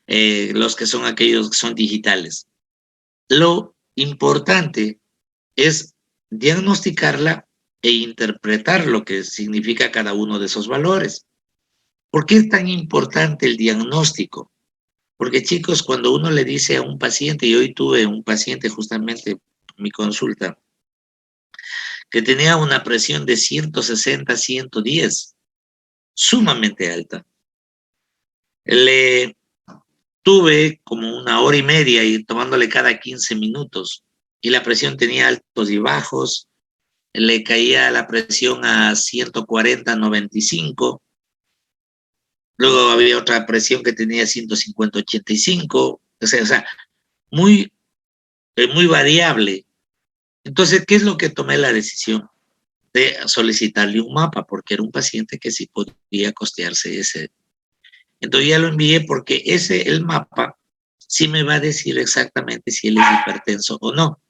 los que son aquellos que son digitales. Lo importante es diagnosticarla e interpretar lo que significa cada uno de esos valores. ¿Por qué es tan importante el diagnóstico? Porque, chicos, cuando uno le dice a un paciente, y hoy tuve un paciente justamente en mi consulta, que tenía una presión de 160, 110, sumamente alta. Le tuve como una hora y media y tomándole cada 15 minutos, y la presión tenía altos y bajos, le caía la presión a 140, 95, luego había otra presión que tenía 150, 85, o sea muy, muy variable. Entonces, ¿qué es lo que tomé la decisión? De solicitarle un mapa, porque era un paciente que sí podía costearse ese. Entonces ya lo envié porque el mapa, sí me va a decir exactamente si él es hipertenso o no.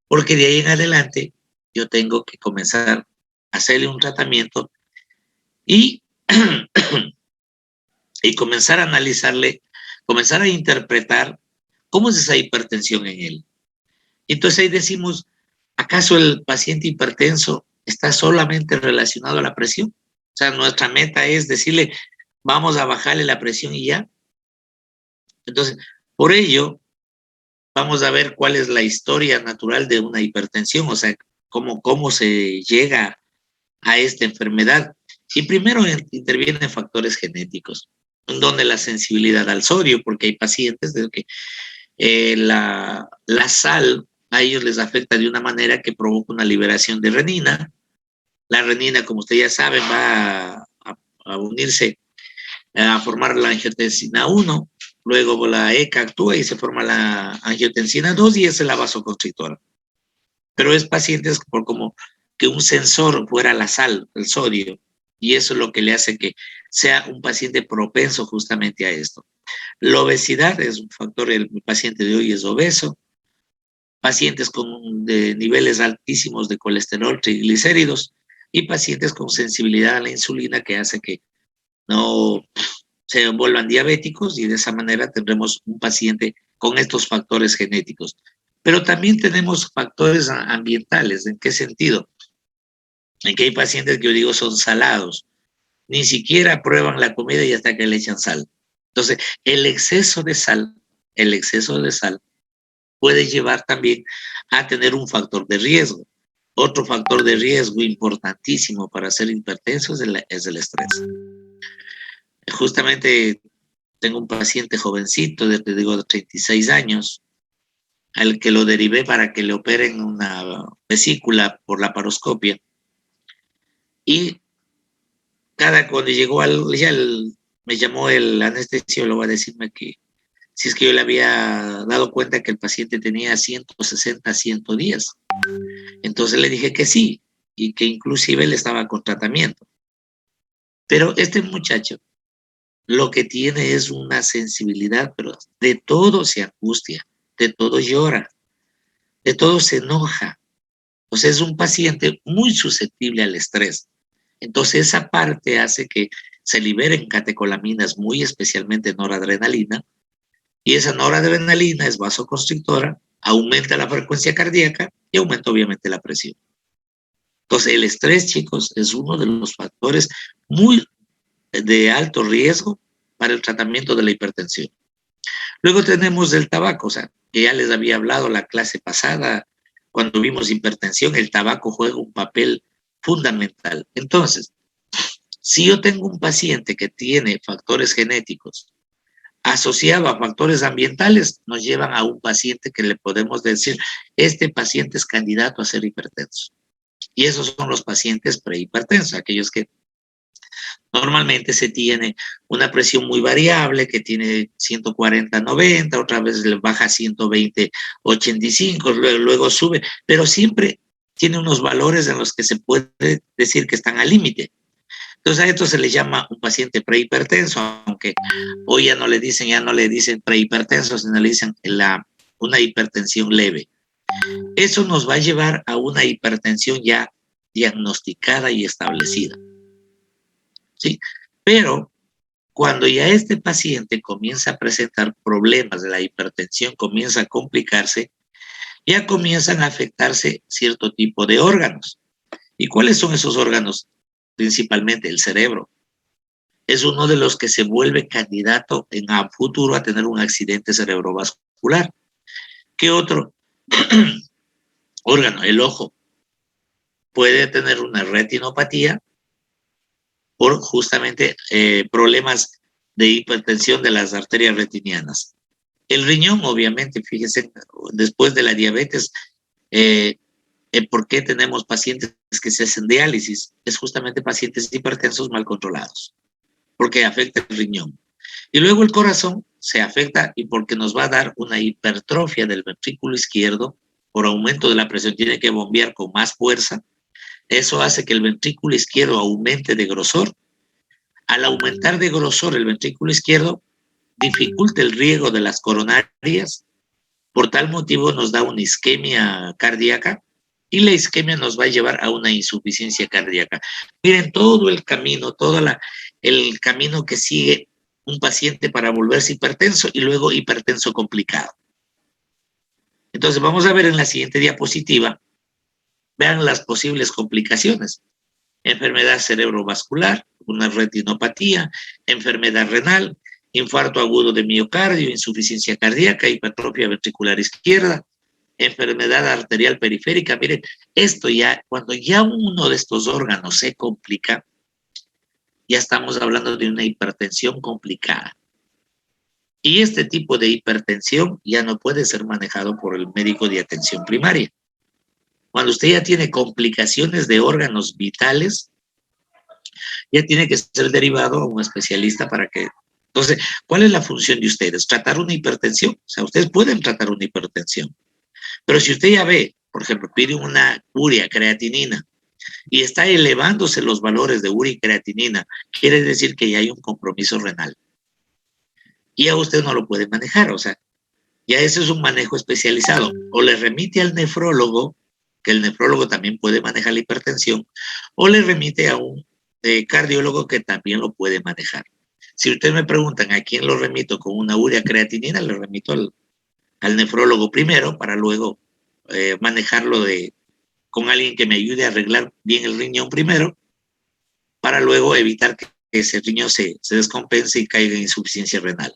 Porque de ahí en adelante yo tengo que comenzar a hacerle un tratamiento y, y comenzar a analizarle, comenzar a interpretar cómo es esa hipertensión en él. Entonces ahí decimos, ¿acaso el paciente hipertenso está solamente relacionado a la presión? O sea, nuestra meta es decirle, vamos a bajarle la presión y ya. Entonces, por ello, vamos a ver cuál es la historia natural de una hipertensión, o sea, cómo se llega a esta enfermedad. Y primero intervienen factores genéticos, donde la sensibilidad al sodio, porque hay pacientes de que la sal a ellos les afecta de una manera que provoca una liberación de renina. La renina, como ustedes ya saben, va a unirse, a formar la angiotensina 1, luego la ECA actúa y se forma la angiotensina 2 y esa es la vasoconstrictora. Pero es pacientes por como que un sensor fuera la sal, el sodio, y eso es lo que le hace que sea un paciente propenso justamente a esto. La obesidad es un factor, el paciente de hoy es obeso, pacientes con niveles altísimos de colesterol, triglicéridos, y pacientes con sensibilidad a la insulina que hace que no se vuelvan diabéticos y de esa manera tendremos un paciente con estos factores genéticos. Pero también tenemos factores ambientales. ¿En qué sentido? En que hay pacientes que yo digo son salados. Ni siquiera prueban la comida y hasta que le echan sal. Entonces, el exceso de sal puede llevar también a tener un factor de riesgo. Otro factor de riesgo importantísimo para ser hipertenso es el estrés. Justamente tengo un paciente jovencito, te digo, de 36 años, al que lo derivé para que le operen una vesícula por la paroscopia. Y cuando llegó me llamó el anestesiólogo a decirme que si es que yo le había dado cuenta que el paciente tenía 160, 110. Entonces le dije que sí, y que inclusive él estaba con tratamiento. Pero este muchacho lo que tiene es una sensibilidad, pero de todo se angustia, de todo llora, de todo se enoja. O sea, es un paciente muy susceptible al estrés. Entonces esa parte hace que se liberen catecolaminas, muy especialmente noradrenalina, y esa noradrenalina es vasoconstrictora, aumenta la frecuencia cardíaca y aumenta obviamente la presión. Entonces el estrés, chicos, es uno de los factores muy de alto riesgo para el tratamiento de la hipertensión. Luego tenemos el tabaco, o sea, que ya les había hablado la clase pasada, cuando vimos hipertensión, el tabaco juega un papel fundamental. Entonces, si yo tengo un paciente que tiene factores genéticos asociado a factores ambientales, nos llevan a un paciente que le podemos decir, este paciente es candidato a ser hipertenso. Y esos son los pacientes prehipertensos, aquellos que normalmente se tiene una presión muy variable, que tiene 140, 90, otra vez le baja a 120, 85, luego sube, pero siempre tiene unos valores en los que se puede decir que están al límite. Entonces a esto se le llama un paciente prehipertenso, aunque hoy ya no le dicen prehipertenso, sino le dicen una hipertensión leve. Eso nos va a llevar a una hipertensión ya diagnosticada y establecida. ¿Sí? Pero Cuando ya este paciente comienza a presentar problemas de la hipertensión, comienza a complicarse, ya comienzan a afectarse cierto tipo de órganos. ¿Y cuáles son esos órganos? Principalmente el cerebro. Es uno de los que se vuelve candidato en a futuro a tener un accidente cerebrovascular. ¿Qué otro órgano? El ojo. Puede tener una retinopatía por justamente problemas de hipertensión de las arterias retinianas. El riñón, obviamente, fíjense, después de la diabetes, eh, ¿por qué tenemos pacientes que se hacen diálisis? Es justamente pacientes hipertensos mal controlados, porque afecta el riñón. Y luego el corazón se afecta y porque nos va a dar una hipertrofia del ventrículo izquierdo, por aumento de la presión, tiene que bombear con más fuerza. Eso hace que el ventrículo izquierdo aumente de grosor. Al aumentar de grosor el ventrículo izquierdo, dificulta el riego de las coronarias. Por tal motivo nos da una isquemia cardíaca y la isquemia nos va a llevar a una insuficiencia cardíaca. Miren todo el camino, el camino que sigue un paciente para volverse hipertenso y luego hipertenso complicado. Entonces vamos a ver en la siguiente diapositiva, vean las posibles complicaciones. Enfermedad cerebrovascular, una retinopatía, enfermedad renal, infarto agudo de miocardio, insuficiencia cardíaca, hipertrofia ventricular izquierda, enfermedad arterial periférica. Miren, esto ya, cuando ya uno de estos órganos se complica, ya estamos hablando de una hipertensión complicada. Y este tipo de hipertensión ya no puede ser manejado por el médico de atención primaria. Cuando usted ya tiene complicaciones de órganos vitales, ya tiene que ser derivado a un especialista para que... Entonces, ¿cuál es la función de ustedes? Tratar una hipertensión. O sea, ustedes pueden tratar una hipertensión. Pero si usted ya ve, por ejemplo, pide una urea creatinina y está elevándose los valores de urea y creatinina, quiere decir que ya hay un compromiso renal. Y a usted no lo puede manejar, o sea, ya ese es un manejo especializado. O le remite al nefrólogo, que el nefrólogo también puede manejar la hipertensión, o le remite a un cardiólogo que también lo puede manejar. Si ustedes me preguntan a quién lo remito con una urea creatinina, le remito al nefrólogo primero para luego manejarlo con alguien que me ayude a arreglar bien el riñón primero, para luego evitar que ese riñón se descompense y caiga en insuficiencia renal.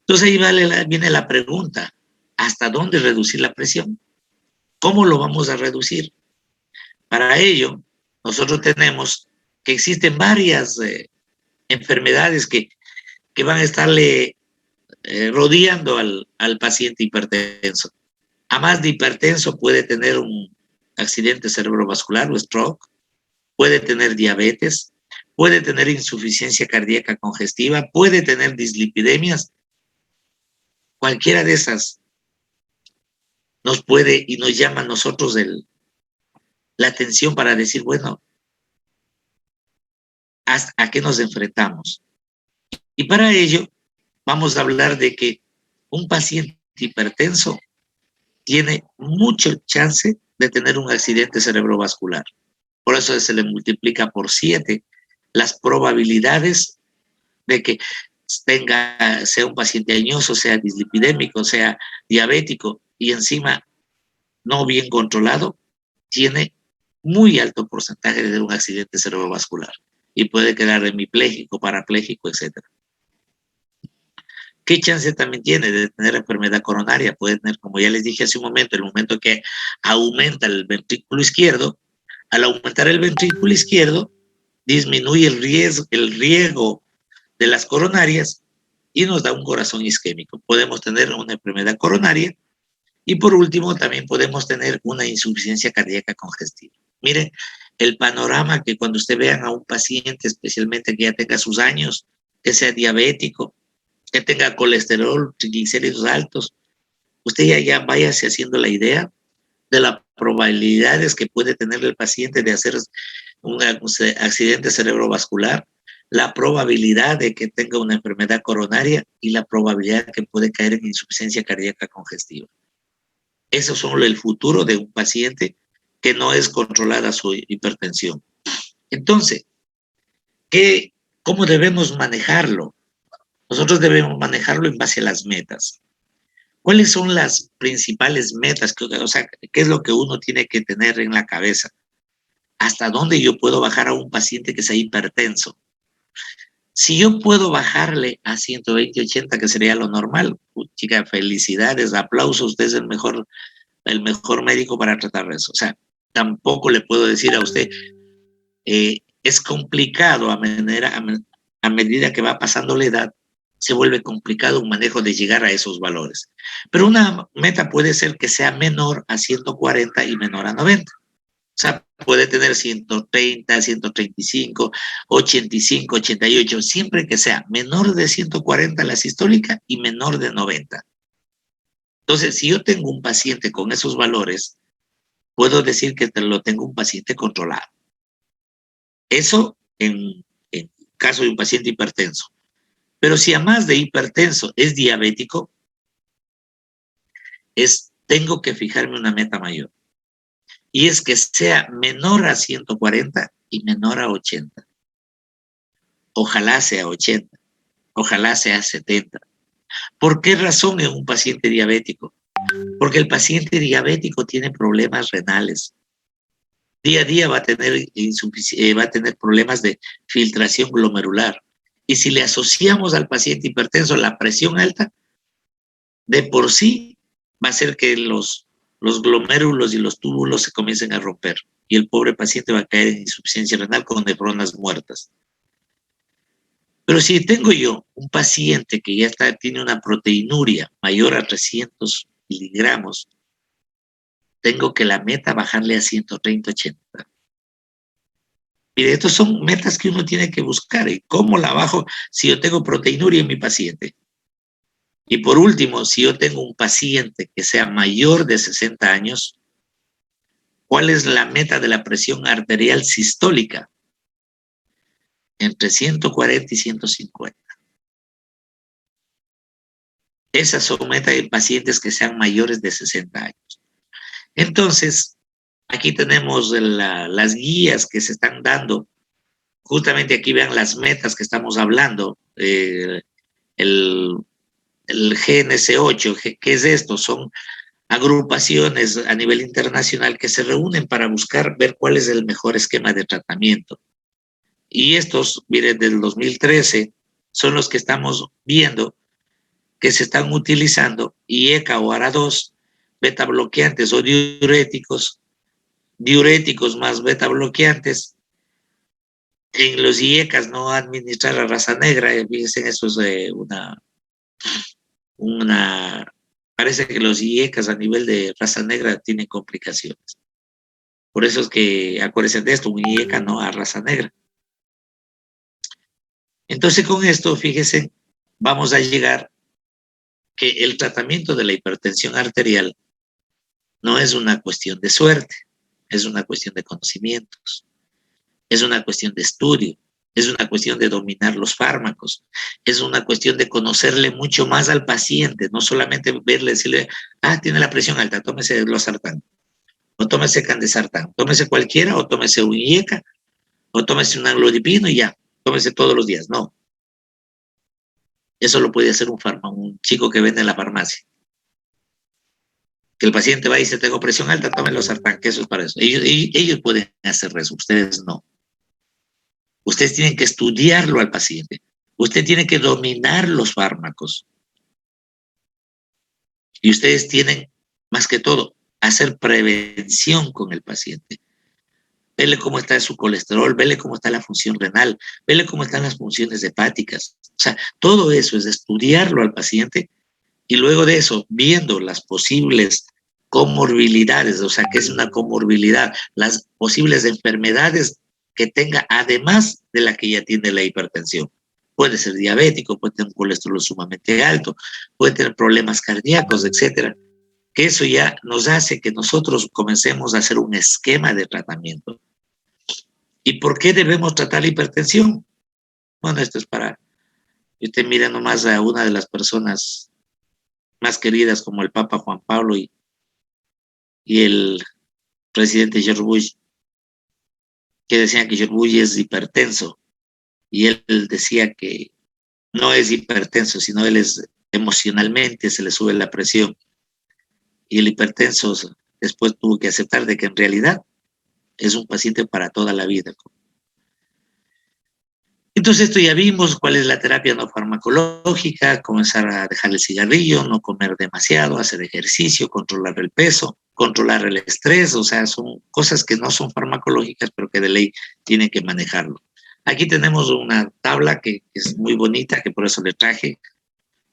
Entonces ahí viene la pregunta, ¿hasta dónde reducir la presión? ¿Cómo lo vamos a reducir? Para ello, nosotros tenemos que existen varias enfermedades que van a estarle rodeando al paciente hipertenso. A más de hipertenso puede tener un accidente cerebrovascular o stroke, puede tener diabetes, puede tener insuficiencia cardíaca congestiva, puede tener dislipidemias. Cualquiera de esas nos puede y nos llama a nosotros la atención para decir, bueno, ¿a qué nos enfrentamos? Y para ello vamos a hablar de que un paciente hipertenso tiene mucho chance de tener un accidente cerebrovascular. Por eso se le multiplica por 7 las probabilidades de que sea un paciente añoso, sea dislipidémico, sea diabético y encima no bien controlado, tiene muy alto porcentaje de tener un accidente cerebrovascular y puede quedar hemipléjico, parapléjico, etc. ¿Qué chance también tiene de tener enfermedad coronaria? Puede tener, como ya les dije hace un momento, el momento que aumenta el ventrículo izquierdo, al aumentar el ventrículo izquierdo, disminuye el riego de las coronarias y nos da un corazón isquémico. Podemos tener una enfermedad coronaria y por último también podemos tener una insuficiencia cardíaca congestiva. Miren el panorama que cuando usted vean a un paciente, especialmente que ya tenga sus años, que sea diabético, que tenga colesterol, triglicéridos altos, usted ya váyase haciendo la idea de las probabilidades que puede tener el paciente de hacer un accidente cerebrovascular, la probabilidad de que tenga una enfermedad coronaria y la probabilidad de que puede caer en insuficiencia cardíaca congestiva. Eso son el futuro de un paciente que no es controlada su hipertensión. Entonces, ¿qué ¿Cómo debemos manejarlo? Nosotros debemos manejarlo en base a las metas. ¿Cuáles son las principales metas? O sea, ¿qué es lo que uno tiene que tener en la cabeza? ¿Hasta dónde yo puedo bajar a un paciente que sea hipertenso? Si yo puedo bajarle a 120, 80, que sería lo normal, chica, felicidades, aplausos, usted es el mejor médico para tratar eso. O sea, tampoco le puedo decir a usted, es complicado a medida que va pasando la edad, se vuelve complicado un manejo de llegar a esos valores. Pero una meta puede ser que sea menor a 140 y menor a 90. O sea, puede tener 130, 135, 85, 88, siempre que sea menor de 140 la sistólica y menor de 90. Entonces, si yo tengo un paciente con esos valores, puedo decir que lo tengo un paciente controlado. Eso en caso de un paciente hipertenso. Pero si además de hipertenso es diabético, tengo que fijarme una meta mayor. Y es que sea menor a 140 y menor a 80. Ojalá sea 80, ojalá sea 70. ¿Por qué razón en un paciente diabético? Porque el paciente diabético tiene problemas renales. Día a día va a tener problemas de filtración glomerular. Y si le asociamos al paciente hipertenso la presión alta, de por sí va a hacer que los glomérulos y los túbulos se comiencen a romper. Y el pobre paciente va a caer en insuficiencia renal con nefronas muertas. Pero si tengo yo un paciente que ya tiene una proteinuria mayor a 300 miligramos, tengo que la meta bajarle a 130, 80. Mire, estas son metas que uno tiene que buscar. ¿Y cómo la bajo si yo tengo proteinuria en mi paciente? Y por último, si yo tengo un paciente que sea mayor de 60 años, ¿cuál es la meta de la presión arterial sistólica? Entre 140 y 150. Esas son metas de pacientes que sean mayores de 60 años. Entonces, aquí tenemos las guías que se están dando. Justamente aquí vean las metas que estamos hablando. El GNS8, ¿qué es esto? Son agrupaciones a nivel internacional que se reúnen para buscar ver cuál es el mejor esquema de tratamiento. Y estos, miren, del 2013, son los que estamos viendo que se están utilizando, IECA o ARA2, beta bloqueantes o diuréticos más beta bloqueantes. En los IECAS no administrar la raza negra, fíjense, eso es parece que los IECAS a nivel de raza negra tienen complicaciones. Por eso es que acuérdense de esto, un IECA no a raza negra. Entonces con esto, fíjense, vamos a llegar que el tratamiento de la hipertensión arterial no es una cuestión de suerte, es una cuestión de conocimientos, es una cuestión de estudio, es una cuestión de dominar los fármacos, es una cuestión de conocerle mucho más al paciente, no solamente verle, decirle, tiene la presión alta, tómese losartán, o tómese candesartán, tómese cualquiera, o tómese un IECA, o tómese un anglodipino y ya, tómese todos los días. No. Eso lo puede hacer un chico que vende en la farmacia. Que el paciente va y dice, tengo presión alta, tome losartán, que eso es para eso. Ellos pueden hacer eso, ustedes no. Ustedes tienen que estudiarlo al paciente. Usted tiene que dominar los fármacos. Y ustedes tienen, más que todo, hacer prevención con el paciente. Vele cómo está su colesterol, vele cómo está la función renal, vele cómo están las funciones hepáticas. O sea, todo eso es estudiarlo al paciente y luego de eso, viendo las posibles comorbilidades, o sea, que es una comorbilidad, las posibles enfermedades que tenga además de la que ya tiene la hipertensión. Puede ser diabético, puede tener un colesterol sumamente alto, puede tener problemas cardíacos, etcétera. Que eso ya nos hace que nosotros comencemos a hacer un esquema de tratamiento. ¿Y por qué debemos tratar la hipertensión? Bueno, esto es para que usted mire nomás a una de las personas más queridas como el Papa Juan Pablo y el presidente George Bush, que decían que George Bush es hipertenso. y él decía que no es hipertenso, sino él es emocionalmente, se le sube la presión, y el hipertenso después tuvo que aceptar de que en realidad es un paciente para toda la vida. Entonces esto ya vimos cuál es la terapia no farmacológica: comenzar a dejar el cigarrillo, no comer demasiado, hacer ejercicio, controlar el peso, controlar el estrés. O sea, son cosas que no son farmacológicas, pero que de ley tienen que manejarlo. Aquí tenemos una tabla que es muy bonita, que por eso le traje.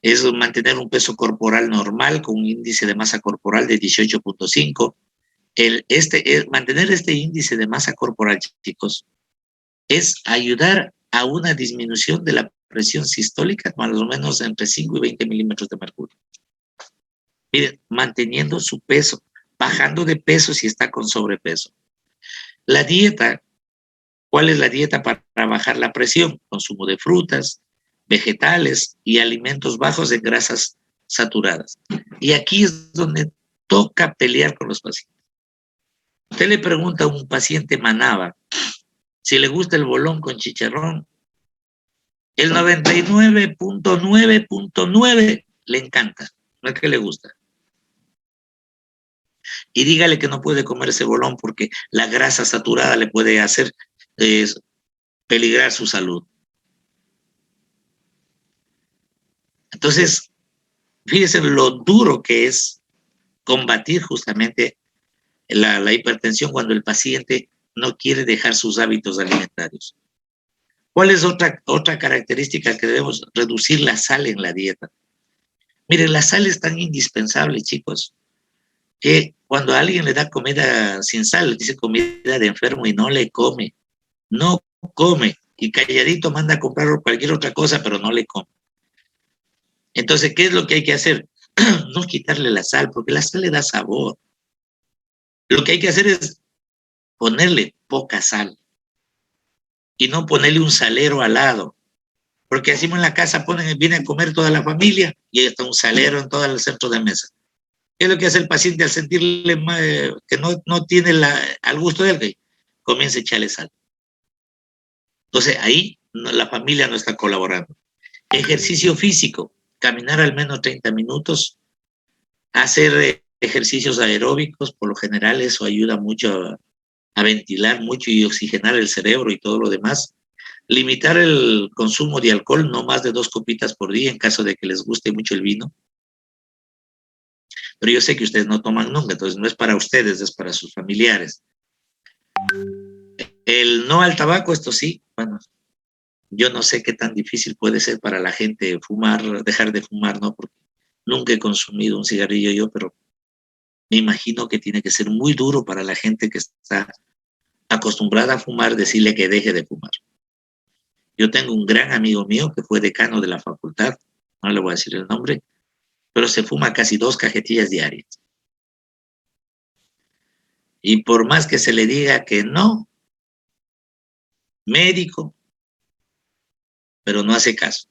Es mantener un peso corporal normal con un índice de masa corporal de 18.5. Mantener este índice de masa corporal, chicos, es ayudar a una disminución de la presión sistólica, más o menos entre 5 y 20 milímetros de mercurio. Miren, manteniendo su peso, bajando de peso si está con sobrepeso. La dieta, ¿cuál es la dieta para bajar la presión? Consumo de frutas, vegetales y alimentos bajos en grasas saturadas. Y aquí es donde toca pelear con los pacientes. Usted le pregunta a un paciente manaba si le gusta el bolón con chicharrón, el 99.9.9 le encanta, no es que le gusta. Y dígale que no puede comer ese bolón porque la grasa saturada le puede hacer peligrar su salud. Entonces, fíjense lo duro que es combatir justamente la hipertensión cuando el paciente no quiere dejar sus hábitos alimentarios. ¿Cuál es otra característica que debemos reducir? La sal en la dieta. Miren, la sal es tan indispensable, chicos, que cuando a alguien le da comida sin sal, le dice comida de enfermo y no le come. No come. Y calladito manda a comprar cualquier otra cosa, pero no le come. Entonces, ¿qué es lo que hay que hacer? No quitarle la sal, porque la sal le da sabor. Lo que hay que hacer es ponerle poca sal y no ponerle un salero al lado. Porque así en la casa viene a comer toda la familia y ahí está un salero en todo el centro de mesa. ¿Qué es lo que hace el paciente al sentirle que no tiene al gusto de él? Comienza a echarle sal. Entonces ahí la familia no está colaborando. Ejercicio físico, caminar al menos 30 minutos, hacer ejercicios aeróbicos, por lo general eso ayuda mucho a ventilar mucho y oxigenar el cerebro y todo lo demás. Limitar el consumo de alcohol, no más de 2 copitas por día en caso de que les guste mucho el vino. Pero yo sé que ustedes no toman nunca, entonces no es para ustedes, es para sus familiares. El no al tabaco, esto sí, bueno, yo no sé qué tan difícil puede ser para la gente fumar, dejar de fumar, ¿no? Porque nunca he consumido un cigarrillo yo, pero me imagino que tiene que ser muy duro para la gente que está acostumbrada a fumar, decirle que deje de fumar. Yo tengo un gran amigo mío que fue decano de la facultad, no le voy a decir el nombre, pero se fuma casi 2 cajetillas diarias. Y por más que se le diga que no, médico, pero no hace caso.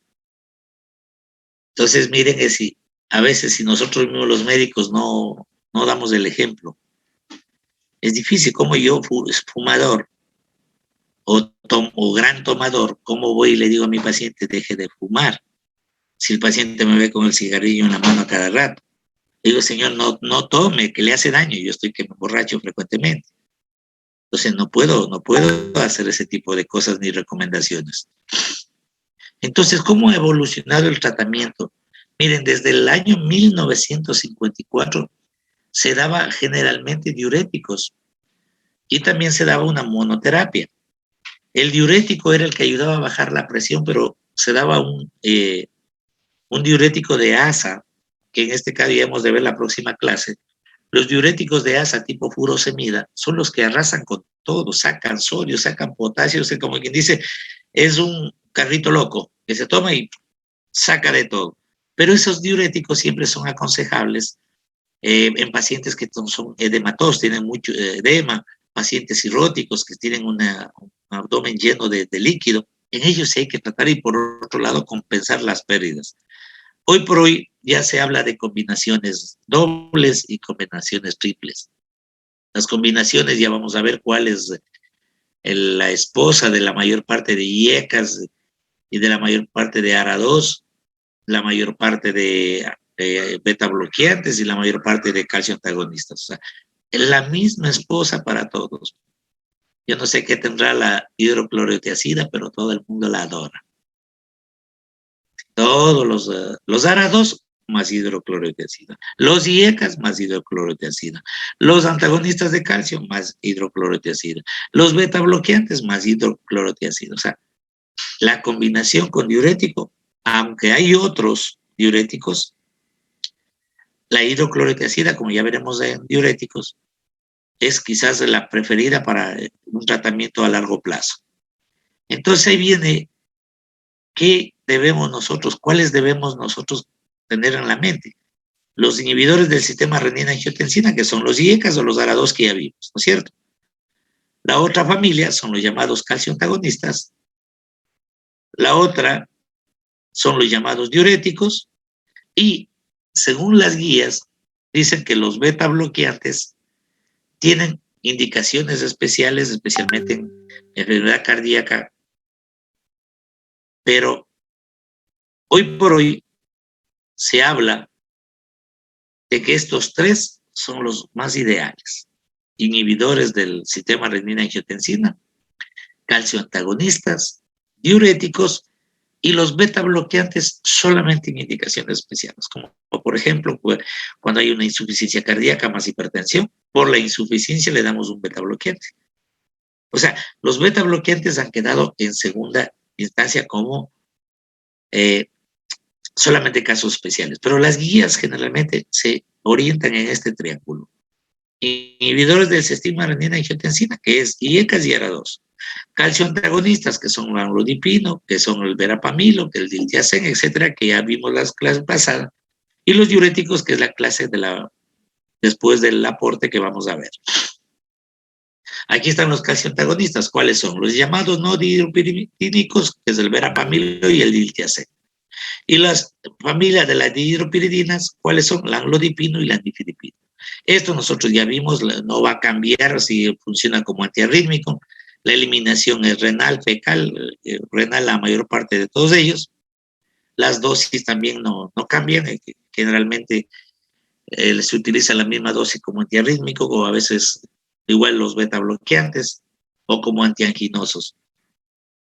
Entonces, miren que si a veces si nosotros mismos los médicos no damos el ejemplo, es difícil. Como yo, fumador o gran tomador, ¿cómo voy y le digo a mi paciente deje de fumar? Si el paciente me ve con el cigarrillo en la mano a cada rato. Digo, señor, no tome, que le hace daño. Yo estoy que me emborracho frecuentemente. Entonces no puedo hacer ese tipo de cosas ni recomendaciones. Entonces, ¿cómo ha evolucionado el tratamiento? Miren, desde el año 1954 se daba generalmente diuréticos y también se daba una monoterapia. El diurético era el que ayudaba a bajar la presión, pero se daba un diurético de asa, que en este caso ya hemos de ver la próxima clase. Los diuréticos de asa tipo furosemida son los que arrasan con todo, sacan sodio, sacan potasio, como quien dice, es un carrito loco que se toma y saca de todo. Pero esos diuréticos siempre son aconsejables en pacientes que son edematosos, tienen mucho edema, pacientes cirróticos que tienen un abdomen lleno de líquido. En ellos sí hay que tratar y por otro lado compensar las pérdidas. Hoy por hoy ya se habla de combinaciones dobles y combinaciones triples. Las combinaciones ya vamos a ver cuáles la esposa de la mayor parte de IECAS y de la mayor parte de ARA2, la mayor parte de beta bloqueantes y la mayor parte de calcio antagonistas. O sea, es la misma esposa para todos. Yo no sé qué tendrá la hidroclorotiazida, pero todo el mundo la adora. Todos los ARA2 más hidroclorotiazida, los IECAS más hidroclorotiazida, los antagonistas de calcio más hidroclorotiazida, los beta bloqueantes más hidroclorotiazida. O sea, la combinación con diurético, aunque hay otros diuréticos, la hidroclorotiazida, como ya veremos en diuréticos, es quizás la preferida para un tratamiento a largo plazo. Entonces ahí viene qué debemos nosotros, cuáles debemos nosotros tener en la mente. Los inhibidores del sistema renina-angiotensina, que son los IECAS o los ARA2 que ya vimos, ¿no es cierto? La otra familia son los llamados calcio antagonistas. La otra son los llamados diuréticos. Y según las guías, dicen que los beta bloqueantes tienen indicaciones especiales, especialmente en enfermedad cardíaca, pero hoy por hoy se habla de que estos tres son los más ideales. Inhibidores del sistema renina-angiotensina, calcio antagonistas, diuréticos y los beta bloqueantes solamente en indicaciones especiales, como por ejemplo cuando hay una insuficiencia cardíaca más hipertensión, por la insuficiencia le damos un beta bloqueante. O sea, los beta bloqueantes han quedado en segunda instancia como solamente casos especiales, pero las guías generalmente se orientan en este triángulo. Inhibidores del sistema renina-angiotensina, que es IECAS y ARA2. Calcio antagonistas, que son el amlodipino, que son el verapamilo, que el diltiazem, etcétera, que ya vimos las clases pasadas. Y los diuréticos, que es la clase después del aporte que vamos a ver. Aquí están los calcio antagonistas. ¿Cuáles son? Los llamados no dihidropiridínicos, que es el verapamilo y el diltiazem. Y las familias de las dihidropiridinas, ¿cuáles son? La amlodipino y la nifedipino. Esto nosotros ya vimos, no va a cambiar si funciona como antiarrítmico. La eliminación es renal, fecal, renal la mayor parte de todos ellos. Las dosis también no cambian, generalmente se utiliza la misma dosis como antiarrítmico o a veces igual los beta bloqueantes o como antianginosos.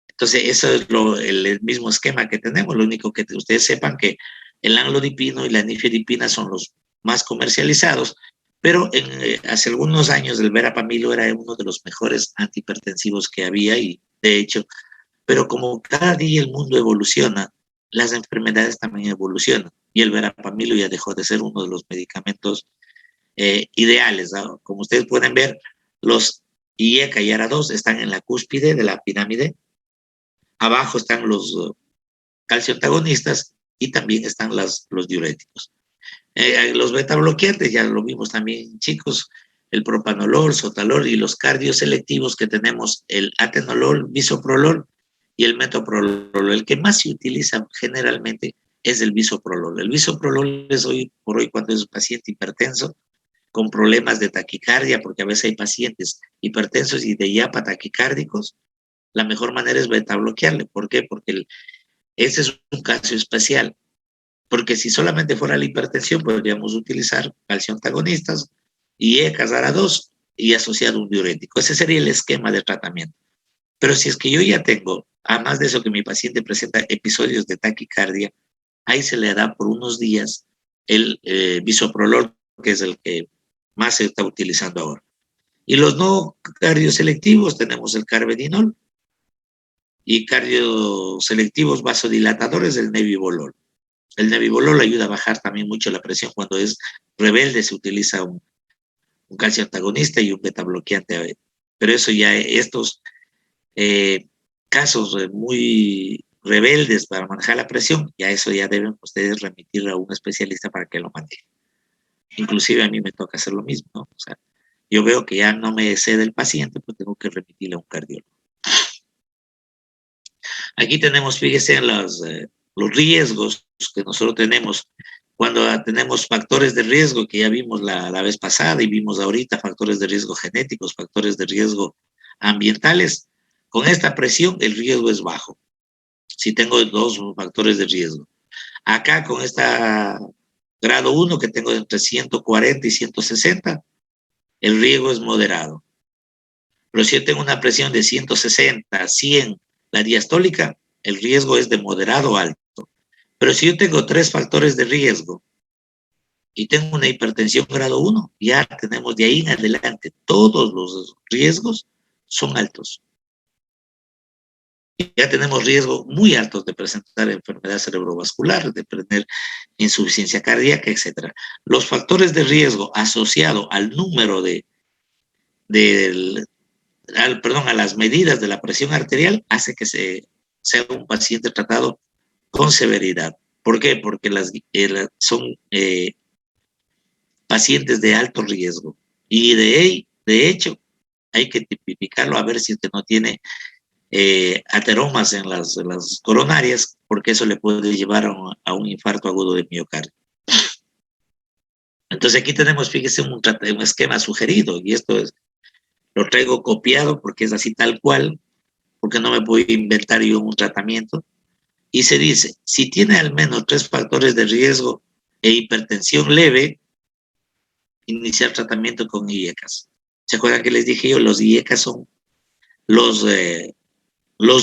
Entonces, eso es el mismo esquema que tenemos, lo único que ustedes sepan que el amlodipino y la nifedipina son los más comercializados, pero hace algunos años el verapamilo era uno de los mejores antihipertensivos que había y de hecho, pero como cada día el mundo evoluciona, las enfermedades también evolucionan y el verapamilo ya dejó de ser uno de los medicamentos ideales, ¿no? Como ustedes pueden ver, los IECA y ARA2 están en la cúspide de la pirámide, abajo están los calcio antagonistas y también están los diuréticos. Los beta bloqueantes, ya lo vimos también, chicos, el propanolol, sotalol y los cardioselectivos que tenemos, el atenolol, bisoprolol y el metoprolol. El que más se utiliza generalmente es el bisoprolol. El bisoprolol es hoy por hoy cuando es un paciente hipertenso con problemas de taquicardia, porque a veces hay pacientes hipertensos y de IAPA taquicárdicos, la mejor manera es beta bloquearle. ¿Por qué? Porque ese es un caso especial. Porque si solamente fuera la hipertensión, podríamos utilizar calcio antagonistas y ECAS ARA2 y asociado a un diurético. Ese sería el esquema de tratamiento. Pero si es que yo ya tengo, además de eso que mi paciente presenta episodios de taquicardia, ahí se le da por unos días el bisoprolol, que es el que más se está utilizando ahora. Y los no cardioselectivos tenemos el carvedinol y cardioselectivos vasodilatadores del nebivolol. El nebivolol ayuda a bajar también mucho la presión cuando es rebelde, se utiliza un calcio antagonista y un beta bloqueante. Pero eso ya, estos casos muy rebeldes para manejar la presión, ya eso ya deben ustedes remitir a un especialista para que lo maneje. Inclusive a mí me toca hacer lo mismo, ¿no? O sea, yo veo que ya no me cede el paciente, pues tengo que remitirle a un cardiólogo. Aquí tenemos, fíjense, los riesgos que nosotros tenemos cuando tenemos factores de riesgo que ya vimos la vez pasada y vimos ahorita, factores de riesgo genéticos, factores de riesgo ambientales, con esta presión el riesgo es bajo. Si tengo dos factores de riesgo. Acá con esta grado 1 que tengo entre 140 y 160, el riesgo es moderado. Pero si yo tengo una presión de 160, 100, la diastólica, el riesgo es de moderado a alto. Pero si yo tengo 3 factores de riesgo y tengo una hipertensión grado 1, ya tenemos de ahí en adelante todos los riesgos son altos. Ya tenemos riesgos muy altos de presentar enfermedad cerebrovascular, de tener insuficiencia cardíaca, etc. Los factores de riesgo asociados al número a las medidas de la presión arterial hace que sea un paciente tratado con severidad. ¿Por qué? Porque son pacientes de alto riesgo. Y de hecho, hay que tipificarlo a ver si usted no tiene ateromas en las coronarias, porque eso le puede llevar a un infarto agudo de miocardio. Entonces aquí tenemos, fíjese, un esquema sugerido, y esto lo traigo copiado porque es así tal cual, porque no me puedo inventar yo un tratamiento. Y se dice, si tiene al menos 3 factores de riesgo e hipertensión leve, iniciar tratamiento con IECAS. ¿Se acuerdan que les dije yo? Los IECAS son los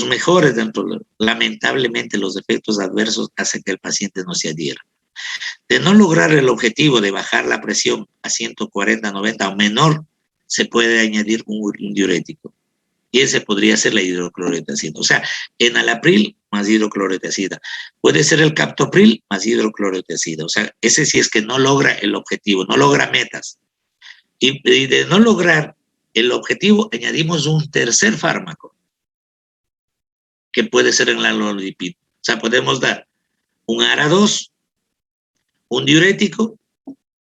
mejores dentro. Lamentablemente, los efectos adversos hacen que el paciente no se adhiera. De no lograr el objetivo de bajar la presión a 140, 90 o menor, se puede añadir un diurético. Y ese podría ser la hidroclorotiazida. O sea, enalapril más hidroclorotiazida. Puede ser el captopril más hidroclorotiazida. O sea, ese sí es que no logra el objetivo, no logra metas. Y de no lograr el objetivo, añadimos un tercer fármaco, que puede ser el amlodipino. O sea, podemos dar un ARA2, un diurético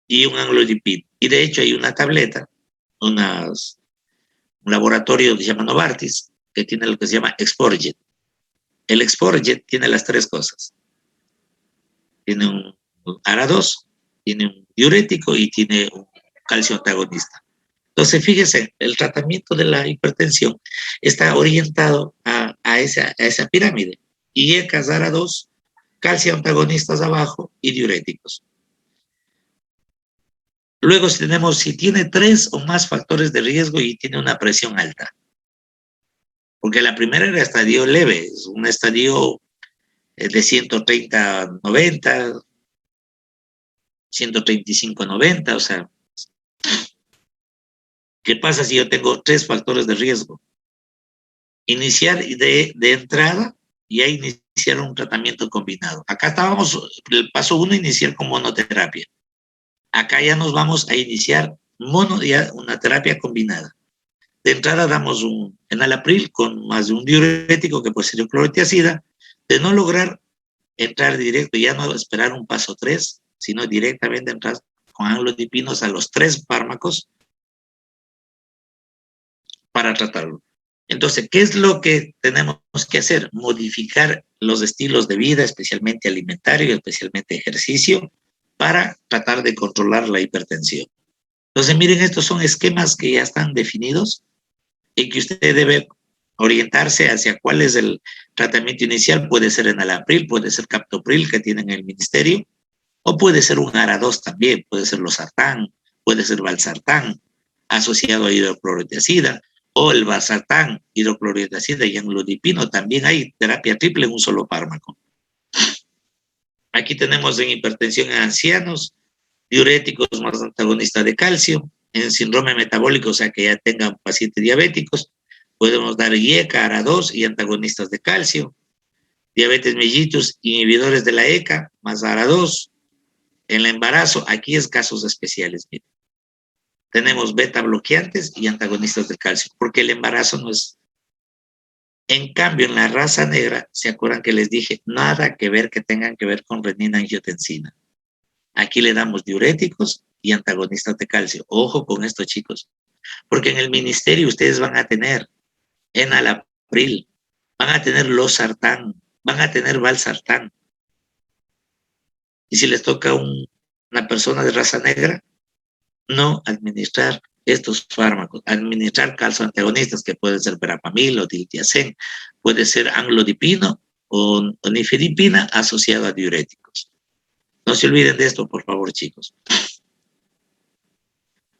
y un amlodipino. Y de hecho hay una tableta, un laboratorio que se llama Novartis, que tiene lo que se llama Exportjet. El Exportjet tiene las 3 cosas. Tiene un ARA2, tiene un diurético y tiene un calcio antagonista. Entonces, fíjese, el tratamiento de la hipertensión está orientado a esa pirámide. IECAS, ARA2, calcio antagonistas abajo y diuréticos. Luego, si tiene 3 o más factores de riesgo y tiene una presión alta. Porque la primera era estadio leve, es un estadio de 130, 90, 135, 90, o sea, ¿qué pasa si yo tengo 3 factores de riesgo? Iniciar de entrada, ya iniciar un tratamiento combinado. Acá estábamos, el paso 1, iniciar con monoterapia. Acá ya nos vamos a iniciar una terapia combinada. De entrada damos un enalapril con más de un diurético que puede ser clorotiazida. De no lograr entrar directo, ya no esperar un paso 3, sino directamente entrar con amlodipinos a los 3 fármacos para tratarlo. Entonces, ¿qué es lo que tenemos que hacer? Modificar los estilos de vida, especialmente alimentario, especialmente ejercicio, para tratar de controlar la hipertensión. Entonces, miren, estos son esquemas que ya están definidos y que usted debe orientarse hacia cuál es el tratamiento inicial. Puede ser enalapril, puede ser captopril que tienen el ministerio, o puede ser un ARA2 también, puede ser losartán, puede ser valsartán, asociado a hidroclorotiazida, o el valsartán, hidroclorotiazida y amlodipino. También hay terapia triple en un solo fármaco. Aquí tenemos en hipertensión en ancianos, diuréticos más antagonistas de calcio. En síndrome metabólico, o sea que ya tengan pacientes diabéticos, podemos dar IECA, ARA2 y antagonistas de calcio. Diabetes mellitus, inhibidores de la ECA, más ARA2. En el embarazo, aquí es casos especiales. Miren. Tenemos beta bloqueantes y antagonistas de calcio, porque el embarazo no es. En cambio, en la raza negra, ¿se acuerdan que les dije? Nada que ver que tengan que ver con renina-angiotensina. Aquí le damos diuréticos y antagonistas de calcio. Ojo con esto, chicos, porque en el ministerio ustedes van a tener enalapril, van a tener losartán, van a tener valsartán. Y si les toca una persona de raza negra, no administrar estos fármacos. Administrar calzoantagonistas que pueden ser verapamil o diltiazem, puede ser amlodipino o nifedipina asociado a diuréticos. No se olviden de esto, por favor, chicos.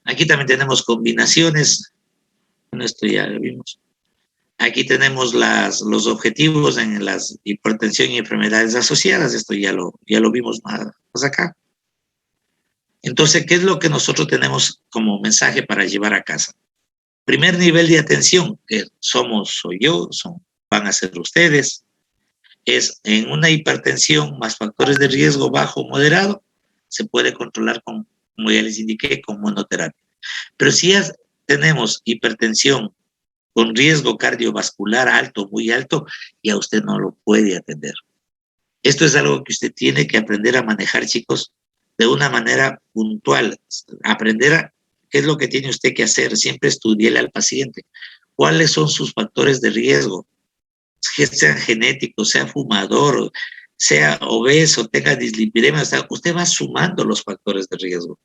Aquí también tenemos combinaciones. Bueno, esto ya lo vimos. Aquí tenemos los objetivos en la hipertensión y enfermedades asociadas. Esto ya lo vimos más acá. Entonces, ¿qué es lo que nosotros tenemos como mensaje para llevar a casa? Primer nivel de atención, que soy yo, van a ser ustedes, es en una hipertensión más factores de riesgo bajo o moderado, se puede controlar como ya les indiqué, con monoterapia. Pero si ya tenemos hipertensión con riesgo cardiovascular alto, muy alto, ya usted no lo puede atender. Esto es algo que usted tiene que aprender a manejar, chicos, de una manera puntual. Aprender qué es lo que tiene usted que hacer. Siempre estudiarle al paciente cuáles son sus factores de riesgo, sea genético, sea fumador, sea obeso, tenga dislipidemia. O sea, usted va sumando los factores de riesgo.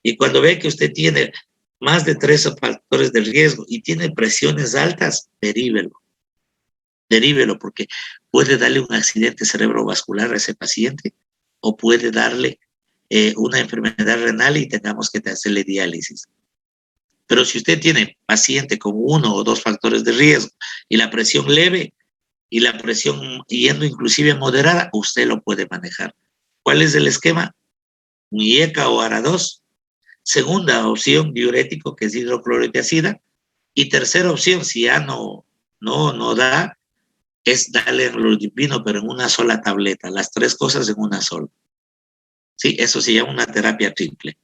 Y cuando ve que usted tiene más de 3 factores de riesgo y tiene presiones altas, derívelo, porque puede darle un accidente cerebrovascular a ese paciente o puede darle una enfermedad renal y tengamos que hacerle diálisis. Pero si usted tiene paciente con 1 o 2 factores de riesgo y la presión leve y la presión yendo inclusive moderada, usted lo puede manejar. ¿Cuál es el esquema? Un IECA o ARA2. Segunda opción, diurético, que es hidroclorotiazida. Y tercera opción, si ya no da, es darle amlodipino, pero en una sola tableta, las 3 cosas en una sola. Sí, eso se llama una terapia triple.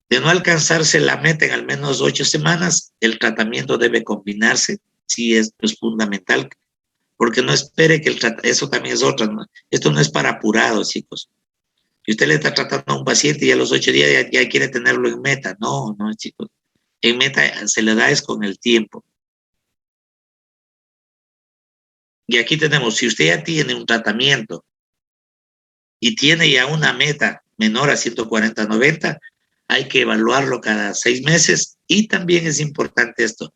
De no alcanzarse la meta en al menos 8 semanas, el tratamiento debe combinarse. Sí, esto es fundamental, porque no espere que eso también es otra, ¿no? Esto no es para apurados, chicos. Si usted le está tratando a un paciente y a los 8 días ya quiere tenerlo en meta, no, chicos. En meta se le da es con el tiempo. Y aquí tenemos, si usted ya tiene un tratamiento y tiene ya una meta menor a 140/90, hay que evaluarlo cada 6 meses. Y también es importante esto,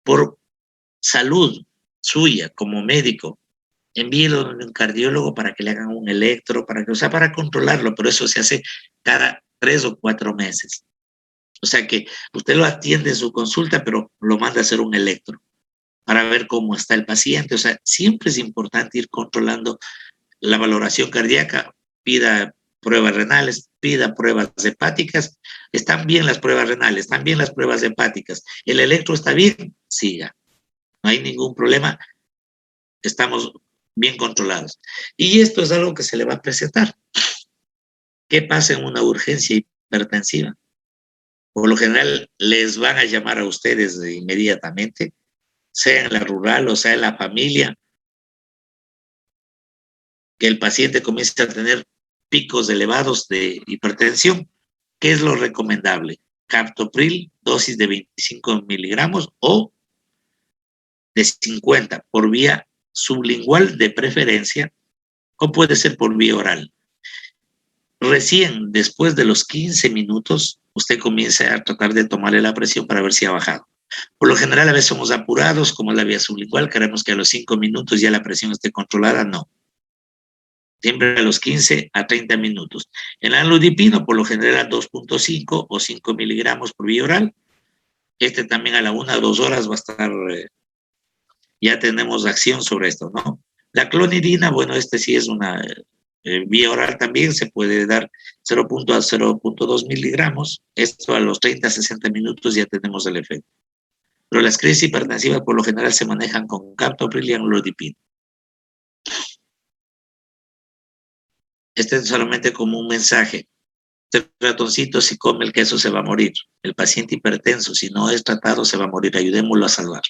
por salud suya como médico, envíelo a un cardiólogo para que le hagan un electro, para controlarlo, pero eso se hace cada 3 o 4 meses. O sea que usted lo atiende en su consulta, pero lo manda a hacer un electro para ver cómo está el paciente. O sea, siempre es importante ir controlando la valoración cardíaca, pida pruebas renales, pida pruebas hepáticas. Están bien las pruebas renales, están bien las pruebas hepáticas. El electro está bien, siga. No hay ningún problema. Estamos bien controlados. Y esto es algo que se le va a presentar. ¿Qué pasa en una urgencia hipertensiva? Por lo general, les van a llamar a ustedes inmediatamente, sea en la rural o sea en la familia, que el paciente comience a tener picos elevados de hipertensión. ¿Qué es lo recomendable? Captopril, dosis de 25 miligramos o de 50 por vía sublingual de preferencia, o puede ser por vía oral. Recién después de los 15 minutos, usted comienza a tratar de tomarle la presión para ver si ha bajado. Por lo general, a veces somos apurados, como la vía sublingual, queremos que a los 5 minutos ya la presión esté controlada. No. Siempre a los 15 a 30 minutos. El amlodipino, por lo general, a 2.5 o 5 miligramos por vía oral. Este también a la 1 o 2 horas va a estar, ya tenemos acción sobre esto, ¿no? La clonidina, bueno, este sí es una vía oral también, se puede dar 0. a 0.2 miligramos. Esto a los 30 a 60 minutos ya tenemos el efecto. Pero las crisis hipertensivas por lo general se manejan con captopril y amlodipino. Este es solamente como un mensaje. Este ratoncito, si come el queso, se va a morir. El paciente hipertenso, si no es tratado, se va a morir. Ayudémoslo a salvar.